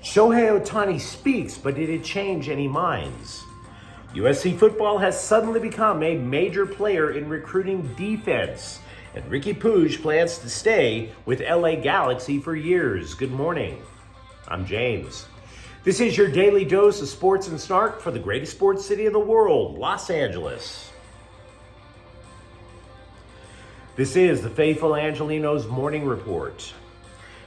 Shohei Ohtani speaks, but did it change any minds? USC football has suddenly become a major player in recruiting defense, and Riqui Puig plans to stay with LA Galaxy for years. Good morning. I'm James. This is your daily dose of sports and snark for the greatest sports city in the world, Los Angeles. This is the faithful Angelenos morning report.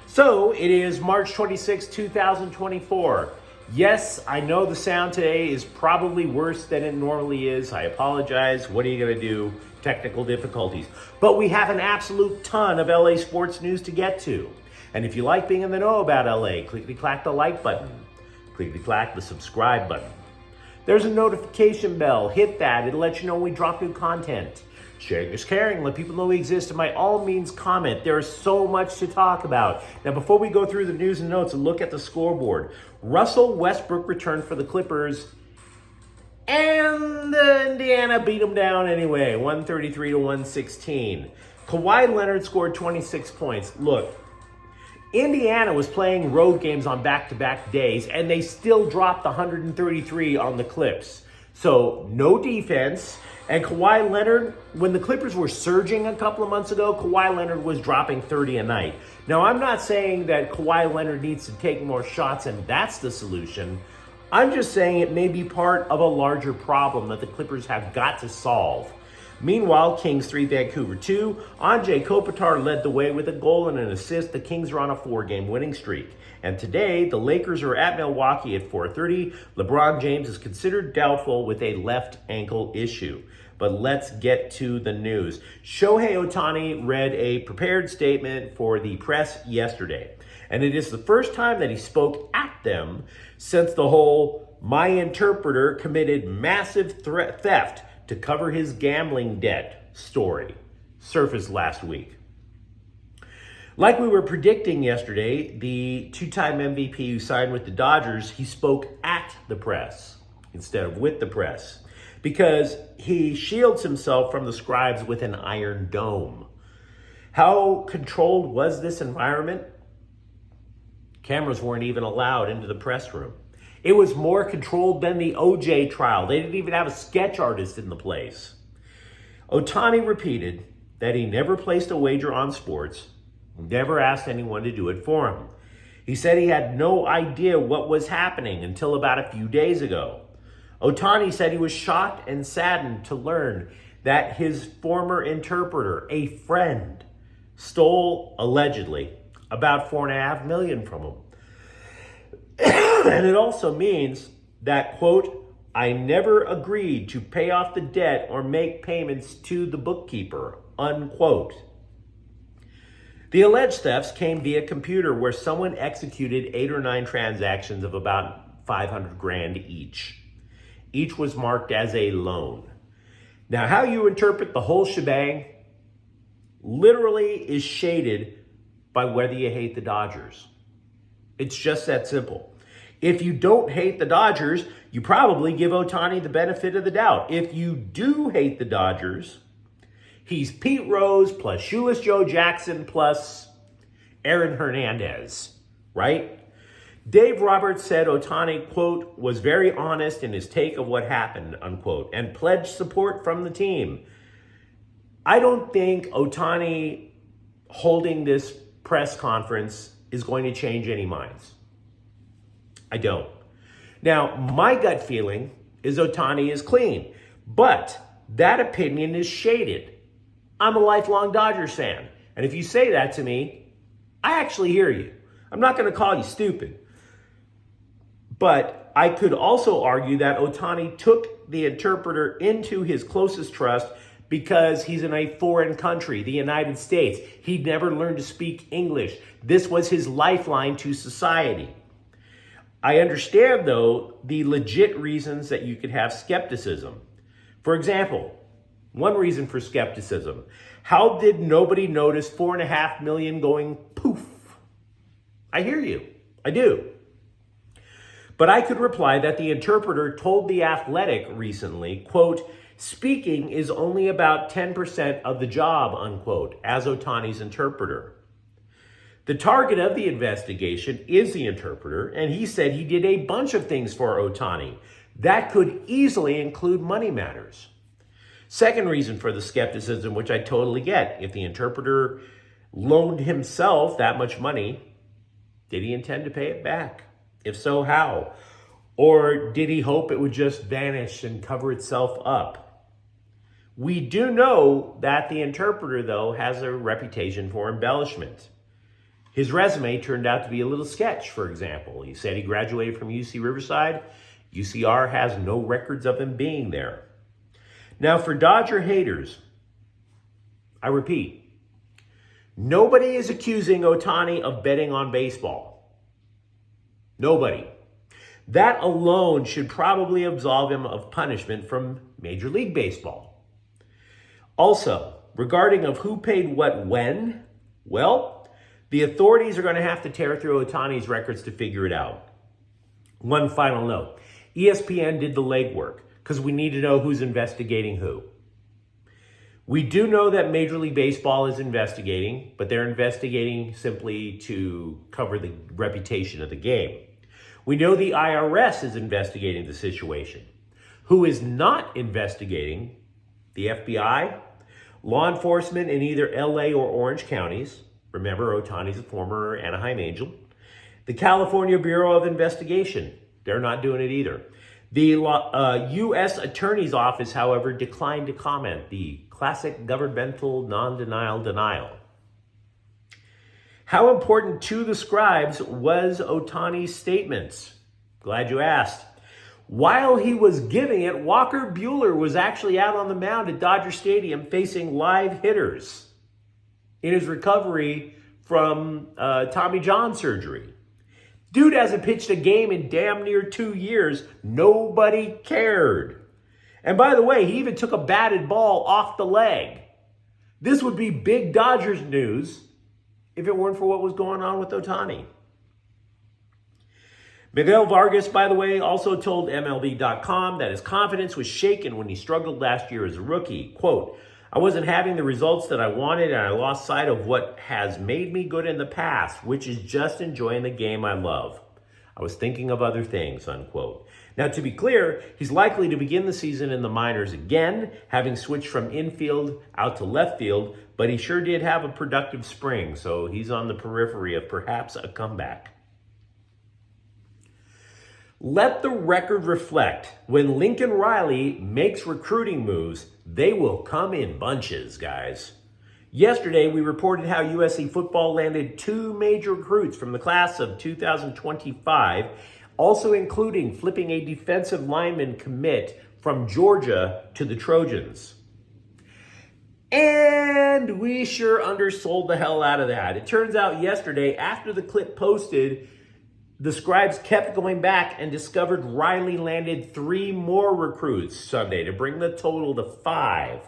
So it is March 26, 2024. Yes, I know the sound today is probably worse than it normally is. I apologize. What are you going to do? Technical difficulties. But we have an absolute ton of LA sports news to get to. And if you like being in the know about LA, clickety-clack the like button. Clickety-clack the subscribe button. There's a notification bell. Hit that. It'll let you know when we drop new content. Sharing is caring. Let people know we exist, and by all means comment. There is so much to talk about. Now, before we go through the news and notes and look at the scoreboard, Russell Westbrook returned for the Clippers, and Indiana beat them down anyway, 133-116. Kawhi Leonard scored 26 points. Look, Indiana was playing road games on back-to-back days, and they still dropped 133 on the Clips. So, no defense. And Kawhi Leonard, when the Clippers were surging a couple of months ago, Kawhi Leonard was dropping 30 a night. Now, I'm not saying that Kawhi Leonard needs to take more shots and that's the solution. I'm just saying it may be part of a larger problem that the Clippers have got to solve. Meanwhile, Kings 3, Vancouver 2. Anze Kopitar led the way with a goal and an assist. The Kings are on a 4-game winning streak. And today, the Lakers are at Milwaukee at 4:30. LeBron James is considered doubtful with a left ankle issue. But let's get to the news. Shohei Ohtani read a prepared statement for the press yesterday. And it is the first time that he spoke at them since the whole "my interpreter committed massive theft to cover his gambling debt" story surfaced last week. Like we were predicting yesterday, the two-time MVP who signed with the Dodgers, he spoke at the press instead of with the press because he shields himself from the scribes with an iron dome. How controlled was this environment? Cameras weren't even allowed into the press room. It was more controlled than the OJ trial. They didn't even have a sketch artist in the place. Ohtani repeated that he never placed a wager on sports, never asked anyone to do it for him. He said he had no idea what was happening until about a few days ago. Ohtani said he was shocked and saddened to learn that his former interpreter, a friend, stole, allegedly, about $4.5 million from him. And it also means that, quote, "I never agreed to pay off the debt or make payments to the bookkeeper," unquote. The alleged thefts came via computer where someone executed 8 or 9 transactions of about $500,000 each. Each was marked as a loan. Now, how you interpret the whole shebang literally is shaded by whether you hate the Dodgers. It's just that simple. If you don't hate the Dodgers, you probably give Ohtani the benefit of the doubt. If you do hate the Dodgers, he's Pete Rose plus Shoeless Joe Jackson plus Aaron Hernandez, right? Dave Roberts said Ohtani, quote, "was very honest in his take of what happened," unquote, and pledged support from the team. I don't think Ohtani holding this press conference is going to change any minds. I don't. Now, my gut feeling is Ohtani is clean, but that opinion is shaded. I'm a lifelong Dodgers fan, and if you say that to me, I actually hear you. I'm not going to call you stupid. But I could also argue that Ohtani took the interpreter into his closest trust because he's in a foreign country, the United States. He'd never learned to speak English. This was his lifeline to society. I understand, though, the legit reasons that you could have skepticism. For example, one reason for skepticism: how did nobody notice $4.5 million going poof? I hear you. I do. But I could reply that the interpreter told The Athletic recently, quote, "speaking is only about 10% of the job," unquote, as Ohtani's interpreter. The target of the investigation is the interpreter, and he said he did a bunch of things for Ohtani. That could easily include money matters. Second reason for the skepticism, which I totally get. If the interpreter loaned himself that much money, did he intend to pay it back? If so, how? Or did he hope it would just vanish and cover itself up? We do know that the interpreter, though, has a reputation for embellishment. His resume turned out to be a little sketch, for example. He said he graduated from UC Riverside. UCR has no records of him being there. Now, for Dodger haters, I repeat, nobody is accusing Ohtani of betting on baseball. Nobody. That alone should probably absolve him of punishment from Major League Baseball. Also, regarding of who paid what when, well, the authorities are going to have to tear through Ohtani's records to figure it out. One final note. ESPN did the legwork because we need to know who's investigating who. We do know that Major League Baseball is investigating, but they're investigating simply to cover the reputation of the game. We know the IRS is investigating the situation. Who is not investigating? The FBI, law enforcement in either LA or Orange counties. Remember, Ohtani's a former Anaheim Angel. The California Bureau of Investigation. They're not doing it either. The U.S. Attorney's Office, however, declined to comment. The classic governmental non-denial denial. How important to the scribes was Ohtani's statements? Glad you asked. While he was giving it, Walker Buehler was actually out on the mound at Dodger Stadium facing live hitters in his recovery from Tommy John surgery. Dude hasn't pitched a game in damn near 2 years. Nobody cared. And by the way, he even took a batted ball off the leg. This would be big Dodgers news if it weren't for what was going on with Ohtani. Miguel Vargas, by the way, also told MLB.com that his confidence was shaken when he struggled last year as a rookie. Quote, I wasn't having the results that I wanted, and I lost sight of what has made me good in the past, which is just enjoying the game I love. I was thinking of other things, unquote. Now, to be clear, he's likely to begin the season in the minors again, having switched from infield out to left field, but he sure did have a productive spring, so he's on the periphery of perhaps a comeback. Let the record reflect, when Lincoln Riley makes recruiting moves, they will come in bunches, guys. Yesterday, we reported how USC football landed 2 major recruits from the class of 2025, also including flipping a defensive lineman commit from Georgia to the Trojans. And we sure undersold the hell out of that. It turns out yesterday, after the clip posted, the scribes kept going back and discovered Riley landed 3 more recruits Sunday to bring the total to 5.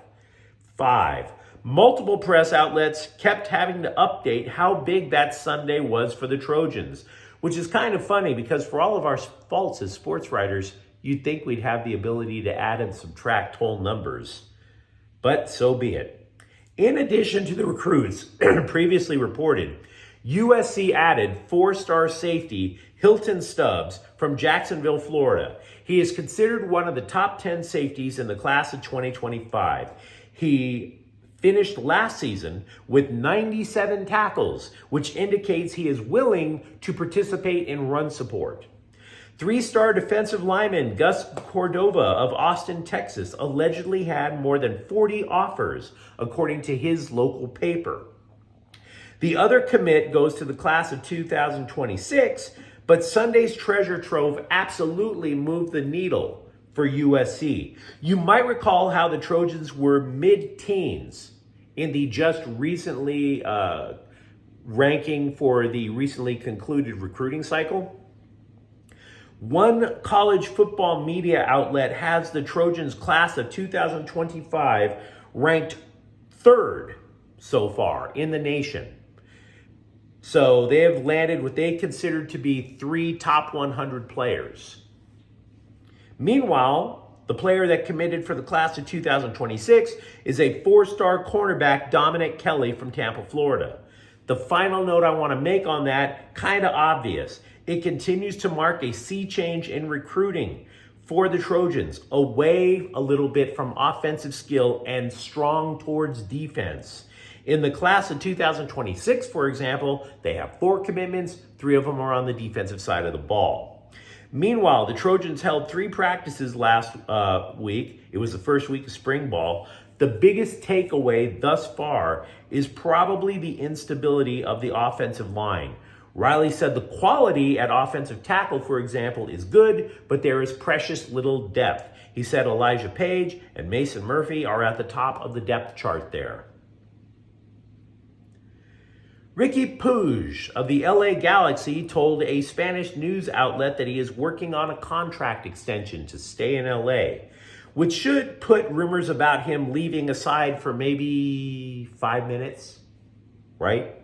Multiple press outlets kept having to update how big that Sunday was for the Trojans, which is kind of funny because for all of our faults as sports writers, you'd think we'd have the ability to add and subtract whole numbers. But so be it. In addition to the recruits previously reported, USC added 4-star safety Hilton Stubbs from Jacksonville, Florida. He is considered one of the top 10 safeties in the class of 2025. He finished last season with 97 tackles, which indicates he is willing to participate in run support. 3-star defensive lineman Gus Cordova of Austin, Texas, allegedly had more than 40 offers, according to his local paper. The other commit goes to the class of 2026, but Sunday's treasure trove absolutely moved the needle for USC. You might recall how the Trojans were mid-teens in the just recently ranking for the recently concluded recruiting cycle. One college football media outlet has the Trojans class of 2025 ranked 3rd so far in the nation. So they have landed what they consider to be 3 top 100 players. Meanwhile, the player that committed for the class of 2026 is a 4-star cornerback, Dominic Kelly from Tampa, Florida. The final note I want to make on that, kind of obvious. It continues to mark a sea change in recruiting for the Trojans, away a little bit from offensive skill and strong towards defense. In the class of 2026, for example, they have 4 commitments, 3 of them are on the defensive side of the ball. Meanwhile, the Trojans held 3 practices last week. It was the first week of spring ball. The biggest takeaway thus far is probably the instability of the offensive line. Riley said the quality at offensive tackle, for example, is good, but there is precious little depth. He said Elijah Page and Mason Murphy are at the top of the depth chart there. Riqui Puig of the LA Galaxy told a Spanish news outlet that he is working on a contract extension to stay in LA, which should put rumors about him leaving aside for maybe 5 minutes, right?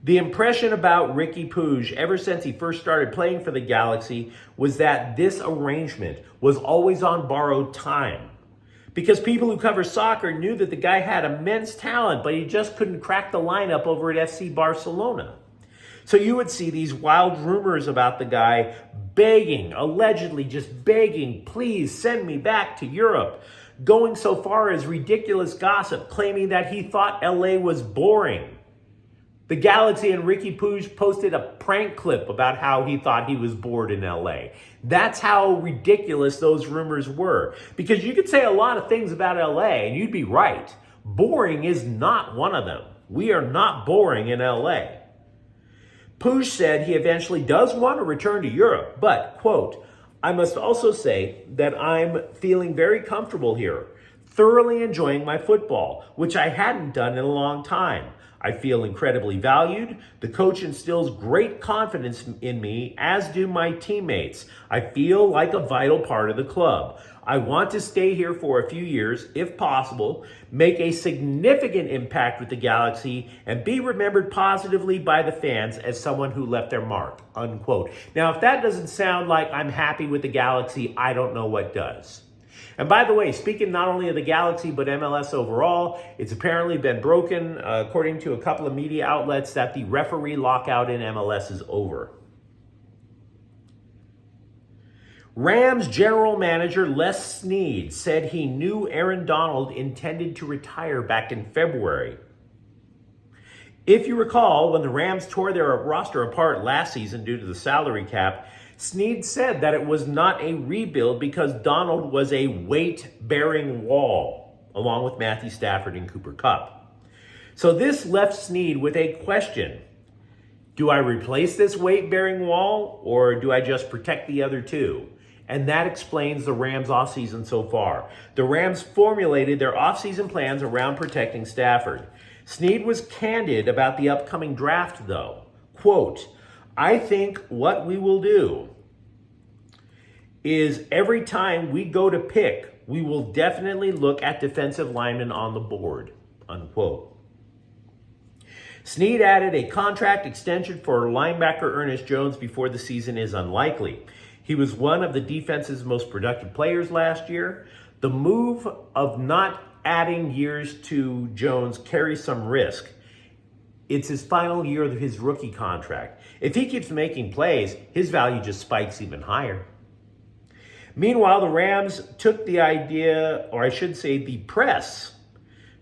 The impression about Riqui Puig ever since he first started playing for the Galaxy was that this arrangement was always on borrowed time, because people who cover soccer knew that the guy had immense talent, but he just couldn't crack the lineup over at FC Barcelona. So you would see these wild rumors about the guy begging, allegedly just begging, please send me back to Europe, going so far as ridiculous gossip claiming that he thought LA was boring. The Galaxy and Riqui Puig posted a prank clip about how he thought he was bored in LA. That's how ridiculous those rumors were. Because you could say a lot of things about LA and you'd be right. Boring is not one of them. We are not boring in LA. Puig said he eventually does want to return to Europe, but, quote, I must also say that I'm feeling very comfortable here, thoroughly enjoying my football, which I hadn't done in a long time. I feel incredibly valued. The coach instills great confidence in me, as do my teammates. I feel like a vital part of the club. I want to stay here for a few years, if possible, make a significant impact with the Galaxy, and be remembered positively by the fans as someone who left their mark, unquote. Now, if that doesn't sound like I'm happy with the Galaxy, I don't know what does. And by the way, speaking not only of the Galaxy, but MLS overall, it's apparently been broken, according to a couple of media outlets, that the referee lockout in MLS is over. Rams general manager Les Snead said he knew Aaron Donald intended to retire back in February. If you recall, when the Rams tore their roster apart last season due to the salary cap, Snead said that it was not a rebuild because Donald was a weight-bearing wall, along with Matthew Stafford and Cooper Kupp. So this left Snead with a question. Do I replace this weight-bearing wall, or do I just protect the other two? And that explains the Rams' offseason so far. The Rams formulated their offseason plans around protecting Stafford. Snead was candid about the upcoming draft, though. Quote, I think what we will do is every time we go to pick, we will definitely look at defensive linemen on the board, unquote. Snead added a contract extension for linebacker Ernest Jones before the season is unlikely. He was one of the defense's most productive players last year. The move of not adding years to Jones carries some risk. It's his final year of his rookie contract. If he keeps making plays, his value just spikes even higher. Meanwhile, the Rams took the idea, or I should say the press,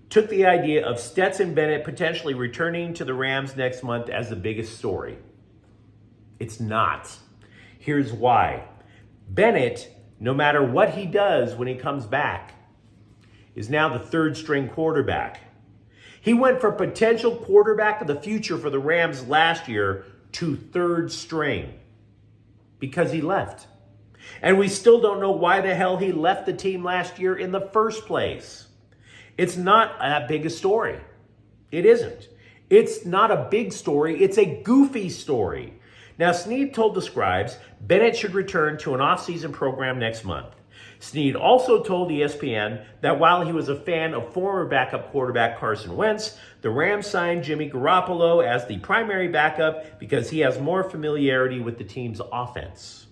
took the idea of Stetson Bennett potentially returning to the Rams next month as the biggest story. It's not. Here's why. Bennett, no matter what he does when he comes back, is now the third string quarterback. He went from potential quarterback of the future for the Rams last year to third string because he left. And we still don't know why the hell he left the team last year in the first place. It's not that big a story. It isn't. It's not a big story. It's a goofy story. Now, Snead told the Scribes Bennett should return to an off-season program next month. Snead also told ESPN that while he was a fan of former backup quarterback Carson Wentz, the Rams signed Jimmy Garoppolo as the primary backup because he has more familiarity with the team's offense.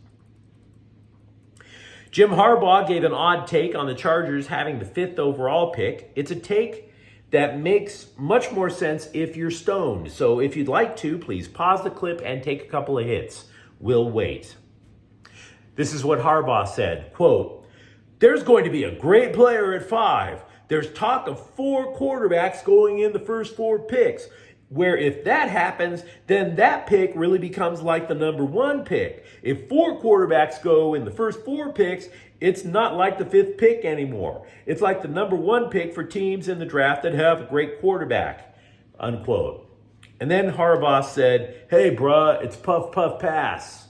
Jim Harbaugh gave an odd take on the Chargers having the 5th overall pick. It's a take that makes much more sense if you're stoned. So if you'd like to, please pause the clip and take a couple of hits. We'll wait. This is what Harbaugh said, quote, "There's going to be a great player at 5. There's talk of 4 quarterbacks going in the first 4 picks, where if that happens, then that pick really becomes like the number 1 pick. If 4 quarterbacks go in the first 4 picks, it's not like the 5th pick anymore. It's like the number 1 pick for teams in the draft that have a great quarterback," unquote. And then Harbaugh said, "Hey, bruh, it's puff, puff, pass."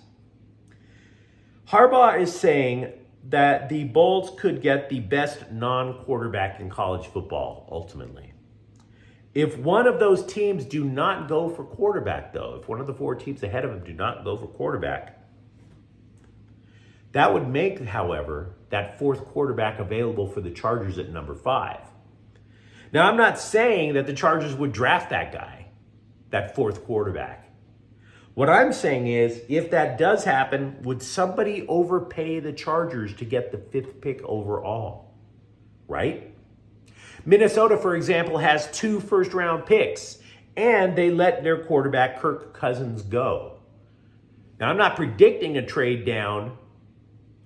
Harbaugh is saying that the Bulls could get the best non-quarterback in college football, ultimately. If one of those teams do not go for quarterback, though, if one of the 4 teams ahead of them do not go for quarterback, that would make, however, that 4th quarterback available for the Chargers at number 5. Now, I'm not saying that the Chargers would draft that guy, that 4th quarterback. What I'm saying is, if that does happen, would somebody overpay the Chargers to get the 5th pick overall? Right? Minnesota, for example, has 2 first-round picks, and they let their quarterback, Kirk Cousins, go. Now, I'm not predicting a trade down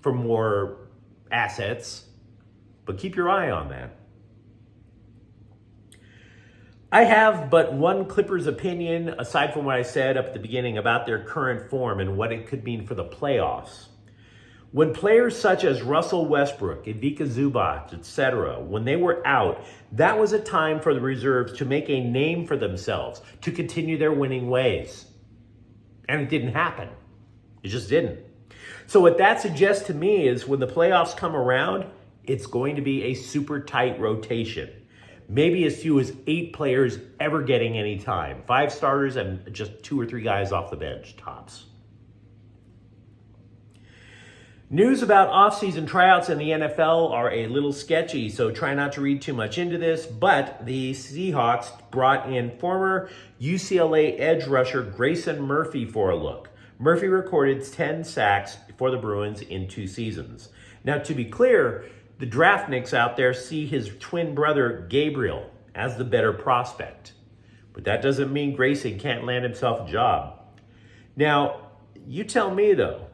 for more assets, but keep your eye on that. I have but one Clippers opinion, aside from what I said up at the beginning about their current form and what it could mean for the playoffs. When players such as Russell Westbrook, Ivica Zubac, etc., when they were out, that was a time for the reserves to make a name for themselves, to continue their winning ways. And it didn't happen. It just didn't. So what that suggests to me is when the playoffs come around, it's going to be a super tight rotation. Maybe as few as 8 players ever getting any time. 5 starters and just 2 or 3 guys off the bench, tops. News about off-season tryouts in the NFL are a little sketchy, so try not to read too much into this, but the Seahawks brought in former UCLA edge rusher Grayson Murphy for a look. Murphy recorded 10 sacks for the Bruins in 2 seasons. Now, to be clear, the draftniks out there see his twin brother, Gabriel, as the better prospect. But that doesn't mean Grayson can't land himself a job. Now, you tell me, though,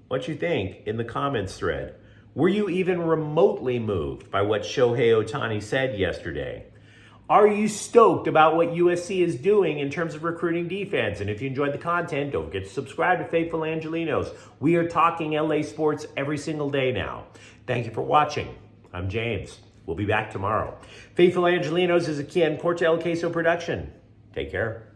what you think in the comments thread. Were you even remotely moved by what Shohei Ohtani said yesterday? Are you stoked about what USC is doing in terms of recruiting defense? And if you enjoyed the content, don't forget to subscribe to Faithful Angelenos. We are talking LA sports every single day now. Thank you for watching. I'm James. We'll be back tomorrow. Faithful Angelenos is a Ken Corte El Queso production. Take care.